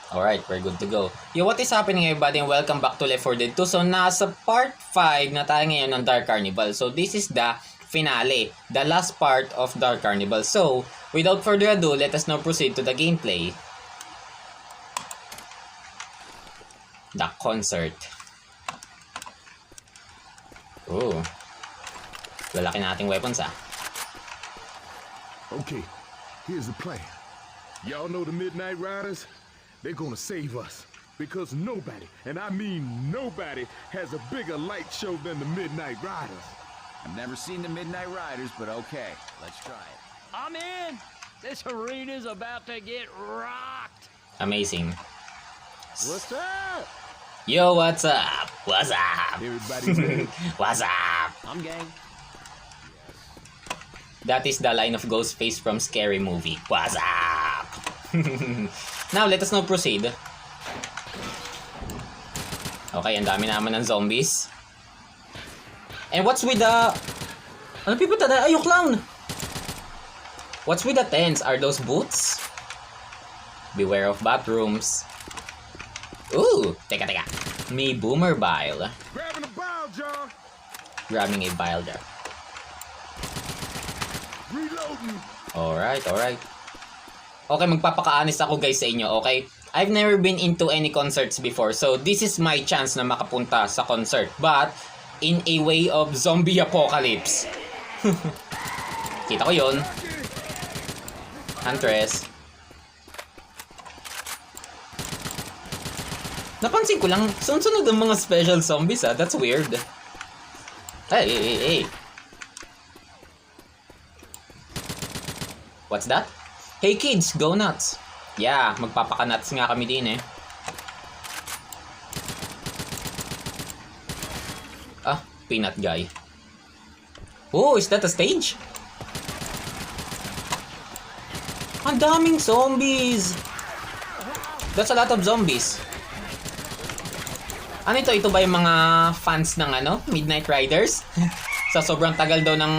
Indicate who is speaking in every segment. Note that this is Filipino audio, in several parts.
Speaker 1: Alright, we're good to go. Yo, what is happening everybody and welcome back to Left 4 Dead 2. So, nasa part 5 na tayo ngayon ng Dark Carnival. So, this is the finale, the last part of Dark Carnival. So, without further ado, let us now proceed to the gameplay. The concert. Ooh. Lalaki na ating weapons ah.
Speaker 2: Okay, here's the plan. Y'all know the Midnight Riders? They're gonna save us. Because nobody, and I mean nobody, has a bigger light show than the Midnight Riders.
Speaker 3: I've never seen the Midnight Riders, but okay, let's try it.
Speaker 4: I'm in! This arena's about to get rocked!
Speaker 1: Amazing.
Speaker 2: What's up?
Speaker 1: Yo, what's up? What's up?
Speaker 2: Everybody ready?
Speaker 1: What's up?
Speaker 4: I'm gang.
Speaker 1: That is the line of Ghostface from Scary Movie. What's up? Now, let us now proceed. Okay, ang dami naman ng zombies. And what's with the... Ano people tada? Ay, yung clown! What's with the tents? Are those boots? Beware of bathrooms. Ooh! Teka. May boomer bile.
Speaker 2: Grabbing a bile jar.
Speaker 1: Grabbing a bile jar.
Speaker 2: Reloading.
Speaker 1: Alright. Okay, magpapaka-honest ako guys sa inyo, okay? I've never been into any concerts before, so this is my chance na makapunta sa concert. But, in a way of zombie apocalypse. Kita ko yun. Huntress. Napansin ko lang, sunod-sunod ang mga special zombies ah. That's weird. Hey. What's that? Hey kids, go nuts! Yeah, magpapaka-nuts nga kami din eh. Ah, peanut guy. Oh, is that a stage? Ang daming zombies! That's a lot of zombies. Ano ito? Ito ba yung mga fans ng Midnight Riders? Sa sobrang tagal daw ng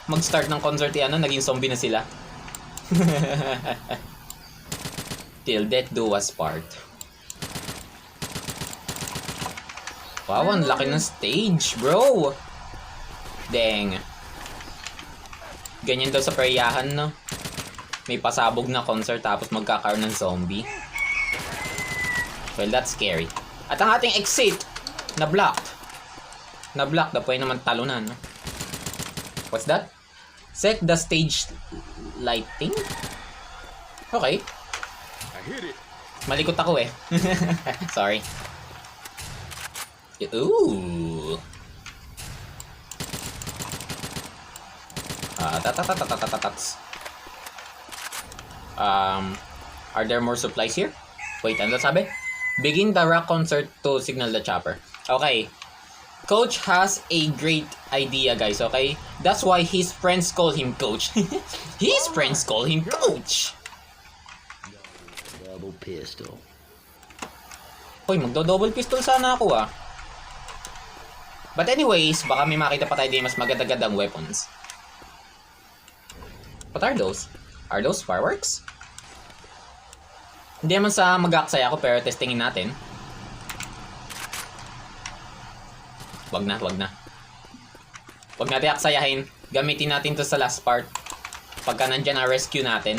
Speaker 1: mag-start ng concert naging zombie na sila. Till death do us part. Wow, ang laki ng stage, bro. Dang. Ganyan daw sa peryahan, no? May pasabog na concert tapos magkakaroon ng zombie. Well, that's scary. At ang ating exit, na-blocked. Na-blocked, dapat naman talunan, no? What's that? Set the stage lighting? Okay.
Speaker 2: I hit it.
Speaker 1: Malikot ako eh. Sorry. Ooh. Are there more supplies here? Wait, ano sabi? Begin the rock concert to signal the chopper. Okay. Coach has a great idea, guys, okay? That's why his friends call him Coach. His friends call him Coach.
Speaker 4: Double pistol.
Speaker 1: Hoy, magdo-double pistol sana ako ah. But anyways, baka may makita pa tayo din mas maganda-gandang weapons. What are those? Are those fireworks? Hindi naman sa mag-aaksaya ako pero testingin natin. Wag na. Wag natin aksayahin. Gamitin natin to sa last part. Pagka nandyan ang rescue natin.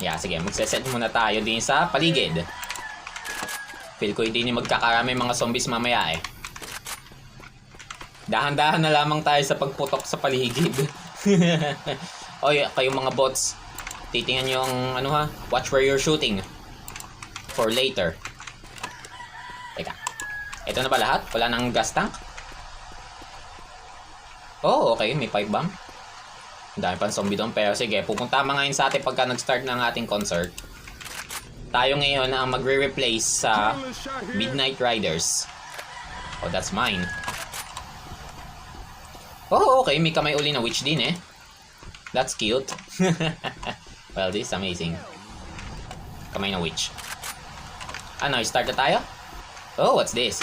Speaker 1: Yeah, sige. Magseset muna tayo din sa paligid. Feel ko hindi magkakarami mga zombies mamaya eh. Dahan-dahan na lamang tayo sa pagputok sa paligid. Oy, kayong mga bots. Titingnan nyo ang watch where you're shooting. For later. Teka. Ito na ba lahat? Wala nang gas tank? Oh, okay. May pipe bomb. Ang dami pang zombie doon. Pero sige, pupunta ngayon sa atin pagka nag-start ng ating concert. Tayo ngayon ang magre-replace sa Midnight Riders. Oh, that's mine. Oh, okay. May kamay uli na witch din eh. That's cute. Well, this is amazing. Kamay na witch. Ano, start na tayo? Oh, what's this?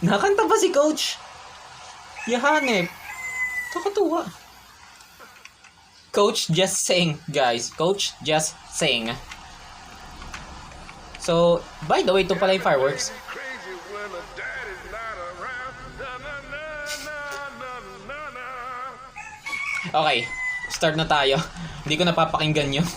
Speaker 1: Nakanta pa si Coach. Yahanep. Kakatuwa. Coach just sing, guys. Coach just sing. So, by the way, ito pala yung fireworks.
Speaker 2: Crazy when the daddy's not around. Na, na, na, na, na, na, na.
Speaker 1: Okay, start na tayo. Hindi ko napapakinggan yun.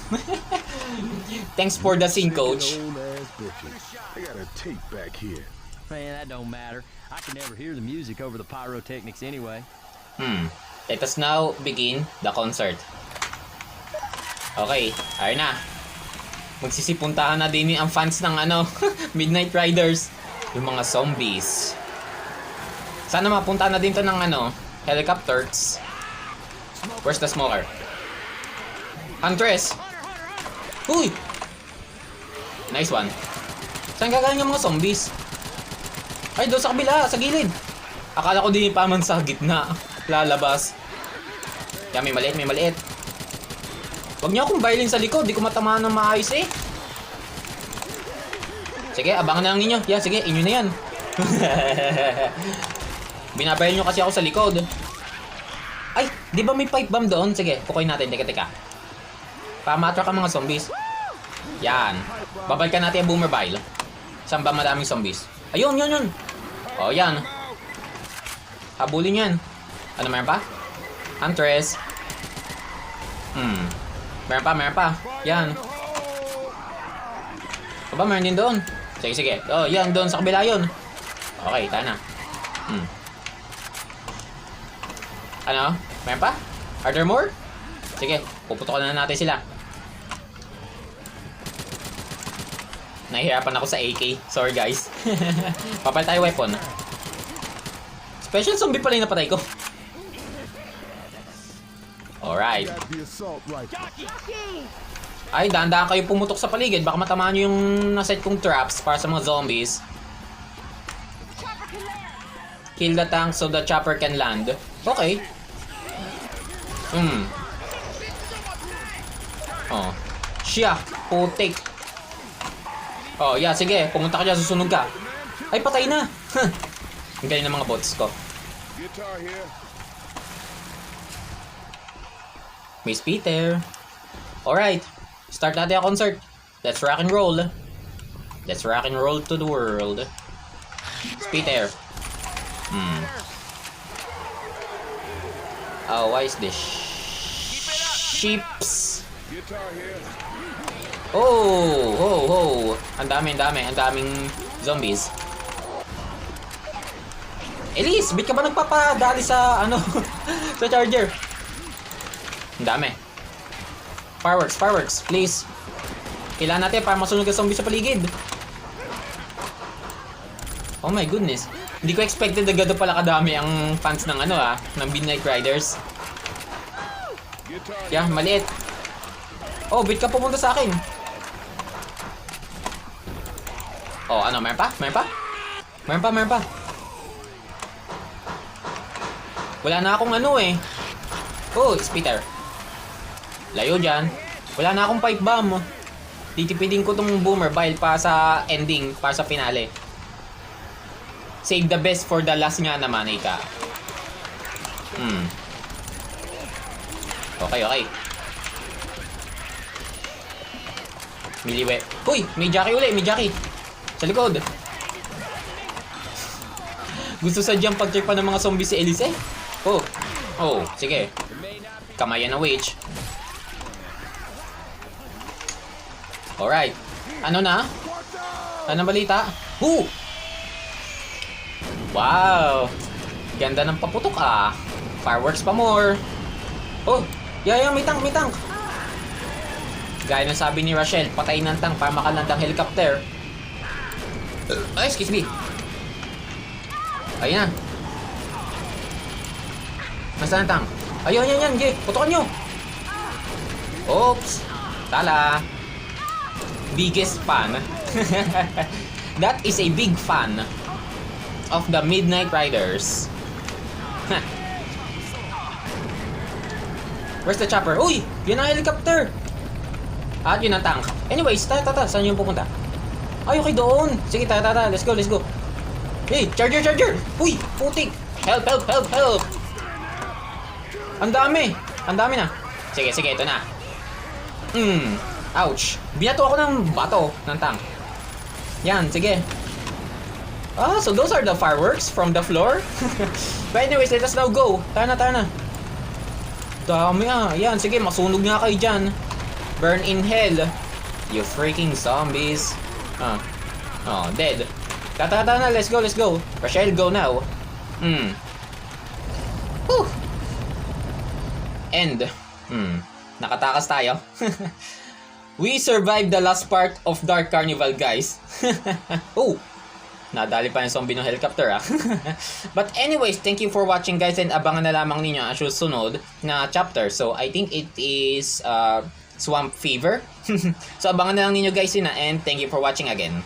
Speaker 1: Thanks for the sing, coach.
Speaker 2: Old ass bitches. I got a tape back here.
Speaker 4: Man, that don't matter. I can never hear the music over the pyrotechnics anyway.
Speaker 1: Let us now begin the concert. Okay, ayun na. Magsisipuntahan na din ang fans ng Midnight Riders. Yung mga zombies. Sana mapunta na din to ng helicopters. Where's the smoker? Huntress! Uy! Nice one. Saan gagaling yung mga zombies? Ay, doon sa kabila, sa gilid. Akala ko din pa man sa gitna. Lalabas. Yan, may maliit, may maliit. Huwag niyo akong bailin sa likod, di ko matamaan ng maayos eh. Sige, abangan na lang ninyo. Yeah, sige, inyo na yan. Binabail nyo kasi ako sa likod. Ay, di ba may pipe bomb doon? Sige, kukuhin natin. Teka. Pama-attract ang mga zombies. Yan. Babalikan natin ang boomer bile. Saan ba maraming zombies? Ayun, yun. O, yan. Habulin yan. Ano, meron pa? Huntress. Meron pa. Yan. O ba, meron din doon? Sige. Oh, yan, doon sa kabila yun. Okay, tayo na. Ano? Meron pa? Are there more? Sige, puputokan na natin sila. Nahihirapan ako sa AK. Sorry, guys. Papal tayo weapon. Special zombie pala yung napatay ko. Alright.
Speaker 2: Got the assault rifle.
Speaker 1: Ay, dahan-dahan kayo pumutok sa paligid. Baka matamaan nyo yung naset kong traps para sa mga zombies. Kill the tank so the chopper can land. Okay. Oh. Siya. Putik. Oh, yeah, sige. Pumunta ka dyan. Susunod ka. Ay, patay na. Ang galing ng mga bots ko.
Speaker 2: Guitar here.
Speaker 1: Miss Peter. Alright. Start natin ang concert. Let's rock and roll. Let's rock and roll to the world. Miss Peter. Oh, why is this? Sheeps.
Speaker 2: Guitar here.
Speaker 1: Oh. Ang daming zombies. Elise, bit ka ba nagpapadali sa sa charger? Ang dami. Fireworks, please. Kailangan natin para masunod ang zombie sa paligid. Oh my goodness. Hindi ko expected na gado pala kadami ang fans ng ng Midnight Riders. Yeah, maliit. Oh, bit ka pumunta sa akin. Oh, meron pa? Meron pa. Wala na akong Oh, it's Peter. Layo dyan. Wala na akong pipe bomb. Titipidin ko tong boomer bile para sa ending, para sa finale. Save the best for the last nga naman, Ika. Okay. Miliwe. Uy! May Jackie. Sa likod. Gusto sadyang pag-check pa ng mga zombies si Elise eh. Oh, sige. Kamayan na witch. Alright. Ano na? Anong balita? Wow! Ganda ng paputok Fireworks pa more. Oh! Yeah, may tank! Gaya ng sabi ni Rachel, patayin ng tank para makalandang helicopter. Ay, excuse me. Ayun na. Nasaan ang tank? Ayun, yan. Putokan nyo. Oops. Tala. Biggest fan. That is a big fan of the Midnight Riders. Where's the chopper? Uy! Yun ang helicopter! At yun ang tank. Anyways, tara. Saan yung pupunta? Ay, okay doon. Sige, tara. Let's go. Hey, charger! Uy! Putik! Help, help, help, help! Ang dami! Ang dami na. Sige, sige, ito na. Ouch. Binato ako ng bato ng tank. Yan, sige. Ah, so those are the fireworks from the floor? But anyways, let us now go. Tara na, tara na. Dami ah. Yan, sige, masunog nga kayo dyan. Burn in hell. You freaking zombies. Oh, dead. Tara na, let's go, let's go. Rochelle, go now. Whew. End. Nakatakas tayo. We survived the last part of Dark Carnival, guys. Oh, nadali pa yung zombie ng helicopter, ah. But anyways, thank you for watching, guys, and abangan na lamang ninyo ang susunod na chapter. So, I think it is Swamp Fever. So, abangan na lang ninyo, guys, yun, and thank you for watching again.